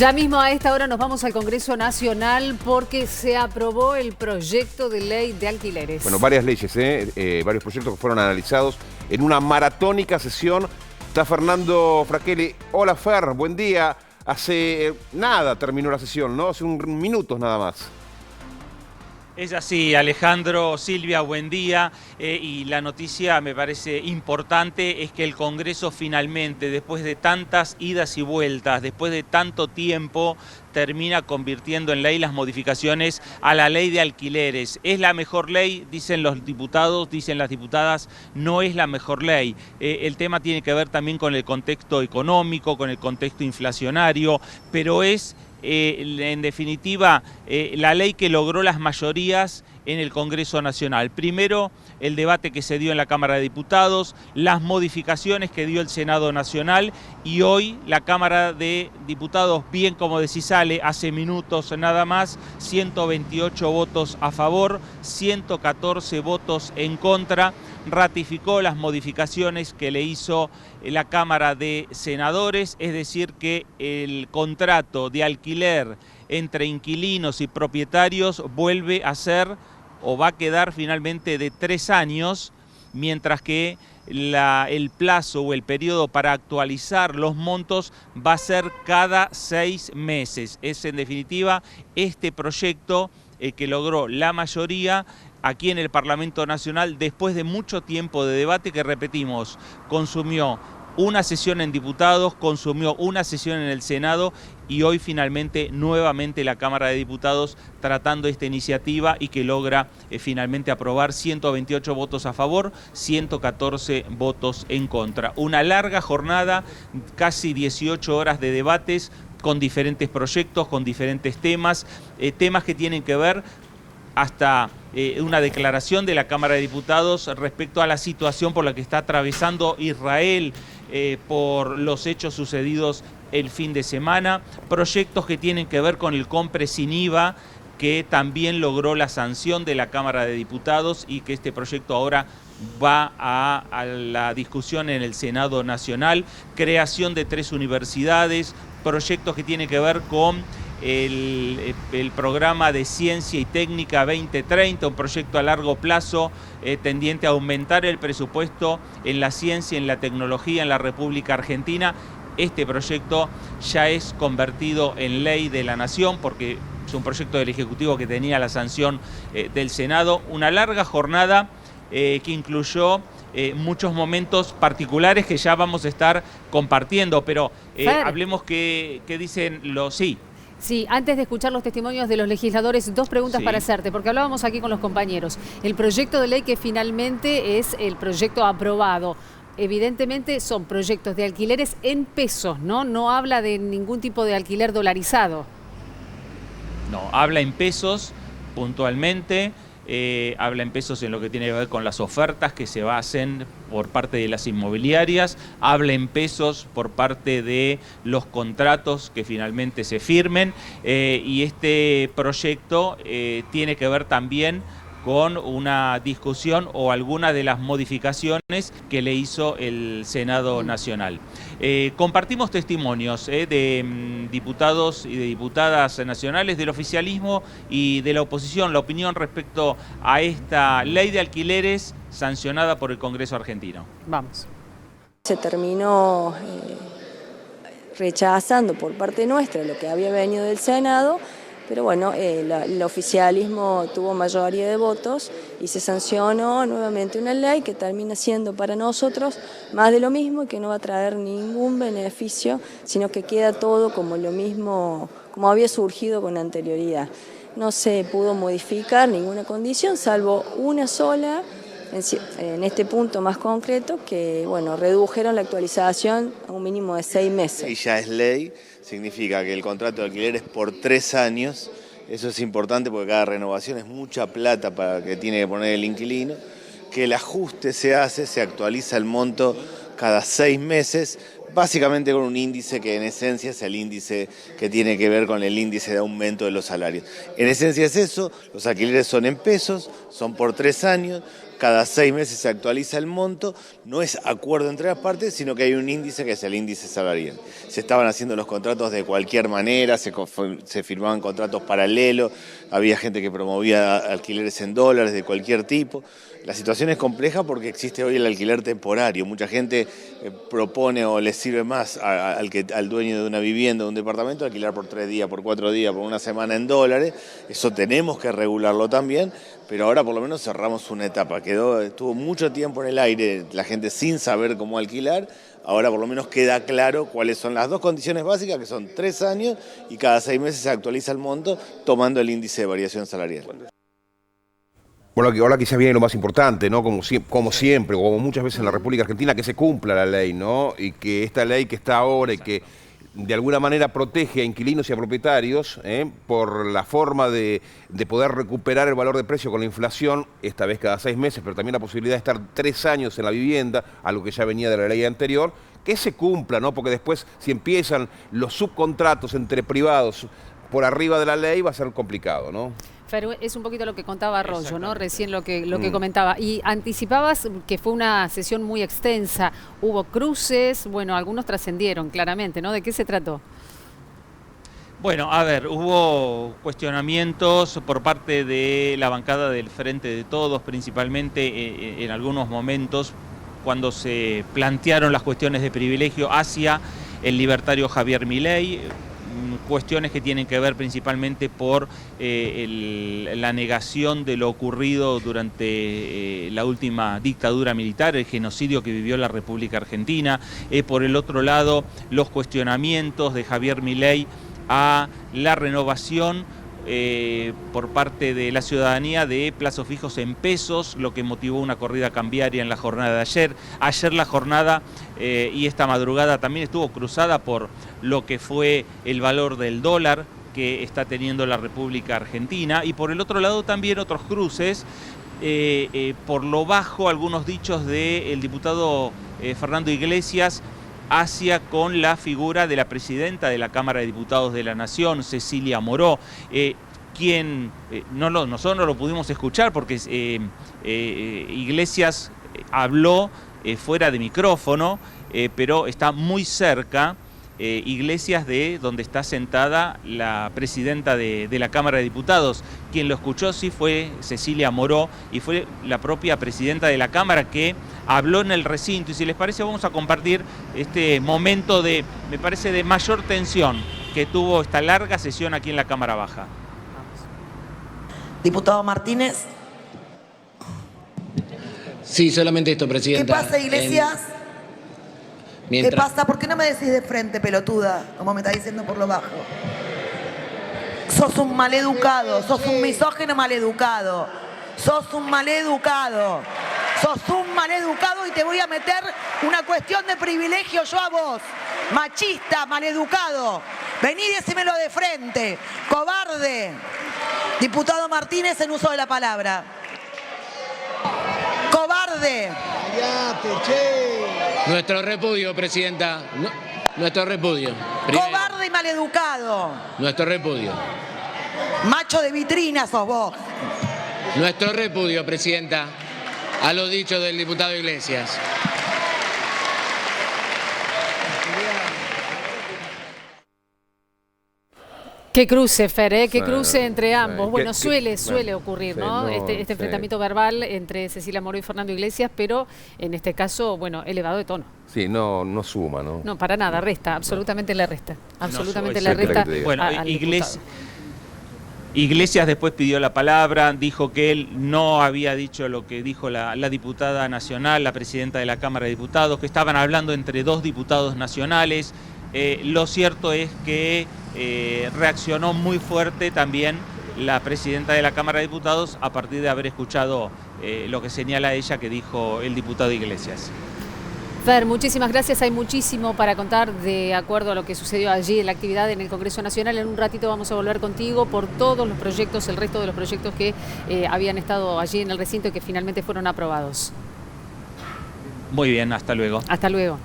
Ya mismo a esta hora nos vamos al Congreso Nacional porque se aprobó el proyecto de ley de alquileres. Bueno, varias leyes, varios proyectos que fueron analizados en una maratónica sesión. Está Fernando Fraquelli. Hola Fer, buen día. Hace nada terminó la sesión, ¿no? Hace minutos nada más. Es así, Alejandro, Silvia, buen día. Y la noticia me parece importante es que el Congreso finalmente, después de tantas idas y vueltas, después de tanto tiempo, termina convirtiendo en ley las modificaciones a la ley de alquileres. ¿Es la mejor ley? Dicen los diputados, dicen las diputadas, no es la mejor ley. El tema tiene que ver también con el contexto económico, con el contexto inflacionario, pero es en definitiva la ley que logró las mayorías en el Congreso Nacional. Primero, el debate que se dio en la Cámara de Diputados, las modificaciones que dio el Senado Nacional y hoy la Cámara de Diputados, bien como decís Ale, hace minutos nada más, 128 votos a favor, 114 votos en contra, ratificó las modificaciones que le hizo la Cámara de Senadores, es decir que el contrato de alquiler entre inquilinos y propietarios vuelve a ser o va a quedar finalmente de 3 años, mientras que el plazo o el periodo para actualizar los montos va a ser cada 6 meses. Es en definitiva este proyecto que logró la mayoría aquí en el Parlamento Nacional después de mucho tiempo de debate que, repetimos, consumió una sesión en diputados, consumió una sesión en el Senado y hoy finalmente nuevamente la Cámara de Diputados tratando esta iniciativa y que logra finalmente aprobar 128 votos a favor, 114 votos en contra. Una larga jornada, casi 18 horas de debates con diferentes proyectos, con diferentes temas, temas que tienen que ver hasta una declaración de la Cámara de Diputados respecto a la situación por la que está atravesando Israel por los hechos sucedidos el fin de semana, proyectos que tienen que ver con el compre sin IVA, que también logró la sanción de la Cámara de Diputados y que este proyecto ahora va a la discusión en el Senado Nacional, creación de 3 universidades, proyectos que tienen que ver con el programa de Ciencia y Técnica 2030, un proyecto a largo plazo tendiente a aumentar el presupuesto en la ciencia, en la tecnología en la República Argentina. Este proyecto ya es convertido en ley de la Nación porque es un proyecto del Ejecutivo que tenía la sanción del Senado. Una larga jornada que incluyó muchos momentos particulares que ya vamos a estar compartiendo, pero hablemos que dicen los... Sí, antes de escuchar los testimonios de los legisladores, 2 preguntas para hacerte, porque hablábamos aquí con los compañeros. El proyecto de ley que finalmente es el proyecto aprobado, evidentemente son proyectos de alquileres en pesos, ¿no? No habla de ningún tipo de alquiler dolarizado. No, habla en pesos puntualmente. Habla en pesos en lo que tiene que ver con las ofertas que se hacen por parte de las inmobiliarias, habla en pesos por parte de los contratos que finalmente se firmen y este proyecto tiene que ver también con una discusión o alguna de las modificaciones que le hizo el Senado Nacional. Compartimos testimonios de diputados y de diputadas nacionales del oficialismo y de la oposición, la opinión respecto a esta ley de alquileres sancionada por el Congreso argentino. Vamos. Se terminó rechazando por parte nuestra lo que había venido del Senado. Pero bueno, el oficialismo tuvo mayoría de votos y se sancionó nuevamente una ley que termina siendo para nosotros más de lo mismo y que no va a traer ningún beneficio, sino que queda todo como lo mismo, como había surgido con anterioridad. No se pudo modificar ninguna condición, salvo una sola, en este punto más concreto, que bueno, redujeron la actualización a un mínimo de 6 meses. Y ya es ley, significa que el contrato de alquiler es por 3 años, eso es importante porque cada renovación es mucha plata para que tiene que poner el inquilino, que el ajuste se actualiza el monto cada 6 meses, básicamente con un índice que en esencia es el índice que tiene que ver con el índice de aumento de los salarios. En esencia es eso, los alquileres son en pesos, son por 3 años, cada 6 meses se actualiza el monto, no es acuerdo entre las partes, sino que hay un índice que es el índice salarial. Se estaban haciendo los contratos de cualquier manera, se firmaban contratos paralelos, había gente que promovía alquileres en dólares de cualquier tipo. La situación es compleja porque existe hoy el alquiler temporario. Mucha gente propone o le sirve más al dueño de una vivienda, de un departamento, alquilar por 3 días, por 4 días, por una semana en dólares. Eso tenemos que regularlo también, pero ahora por lo menos cerramos una etapa. Estuvo mucho tiempo en el aire la gente sin saber cómo alquilar. Ahora por lo menos queda claro cuáles son las 2 condiciones básicas, que son 3 años y cada 6 meses se actualiza el monto tomando el índice de variación salarial. Bueno, ahora quizás viene lo más importante, ¿no? Como siempre, como muchas veces en la República Argentina, que se cumpla la ley, ¿no? Y que esta ley que está ahora y que de alguna manera protege a inquilinos y a propietarios por la forma de poder recuperar el valor de precio con la inflación, esta vez cada 6 meses, pero también la posibilidad de estar 3 años en la vivienda, algo que ya venía de la ley anterior, que se cumpla, ¿no? Porque después, si empiezan los subcontratos entre privados por arriba de la ley, va a ser complicado, ¿no? Pero es un poquito lo que contaba Arroyo, ¿no? Recién lo que comentaba. Y anticipabas que fue una sesión muy extensa. Hubo cruces, bueno, algunos trascendieron claramente, ¿no? ¿De qué se trató? Bueno, a ver, hubo cuestionamientos por parte de la bancada del Frente de Todos, principalmente en algunos momentos, cuando se plantearon las cuestiones de privilegio hacia el libertario Javier Milei, cuestiones que tienen que ver principalmente por la negación de lo ocurrido durante la última dictadura militar, el genocidio que vivió la República Argentina. Por el otro lado, los cuestionamientos de Javier Milei a la renovación por parte de la ciudadanía de plazos fijos en pesos, lo que motivó una corrida cambiaria en la jornada de ayer. Ayer la jornada y esta madrugada también estuvo cruzada por lo que fue el valor del dólar que está teniendo la República Argentina, y por el otro lado también otros cruces, por lo bajo algunos dichos del diputado Fernando Iglesias hacia con la figura de la presidenta de la Cámara de Diputados de la Nación, Cecilia Moró, quien nosotros no lo pudimos escuchar porque Iglesias habló fuera de micrófono, pero está muy cerca Iglesias de donde está sentada la presidenta de la Cámara de Diputados. Quien lo escuchó sí fue Cecilia Moró, y fue la propia presidenta de la Cámara que habló en el recinto. Y si les parece, vamos a compartir este momento me parece, de mayor tensión que tuvo esta larga sesión aquí en la Cámara Baja. Diputado Martínez. Sí, solamente esto, presidenta. ¿Qué pasa, Iglesias? ¿Qué pasa? ¿Por qué no me decís de frente, pelotuda? Como me está diciendo por lo bajo. Sos un maleducado, sos un misógino maleducado. Sos un maleducado. Sos un maleducado y te voy a meter una cuestión de privilegio yo a vos. Machista, maleducado. Vení y decímelo de frente. Cobarde. Diputado Martínez, en uso de la palabra. Cobarde. Cállate, che. Nuestro repudio, presidenta. Nuestro repudio. Primero. Cobarde y maleducado. Nuestro repudio. Macho de vitrina sos vos. Nuestro repudio, presidenta, a los dichos del diputado Iglesias. Qué cruce, Fer, qué cruce entre ambos. Bueno, suele ocurrir, ¿no? Este enfrentamiento verbal entre Cecilia Moró y Fernando Iglesias, pero en este caso, bueno, elevado de tono. Sí, no suma, ¿no? No, para nada, resta, absolutamente le resta. Absolutamente le resta. Bueno, Iglesias después pidió la palabra, dijo que él no había dicho lo que dijo la diputada nacional, la presidenta de la Cámara de Diputados, que estaban hablando entre 2 diputados nacionales. Lo cierto es que reaccionó muy fuerte también la presidenta de la Cámara de Diputados a partir de haber escuchado lo que señala ella que dijo el diputado Iglesias. Fer, muchísimas gracias. Hay muchísimo para contar de acuerdo a lo que sucedió allí en la actividad en el Congreso Nacional. En un ratito vamos a volver contigo por todos los proyectos, el resto de los proyectos que habían estado allí en el recinto y que finalmente fueron aprobados. Muy bien, hasta luego. Hasta luego.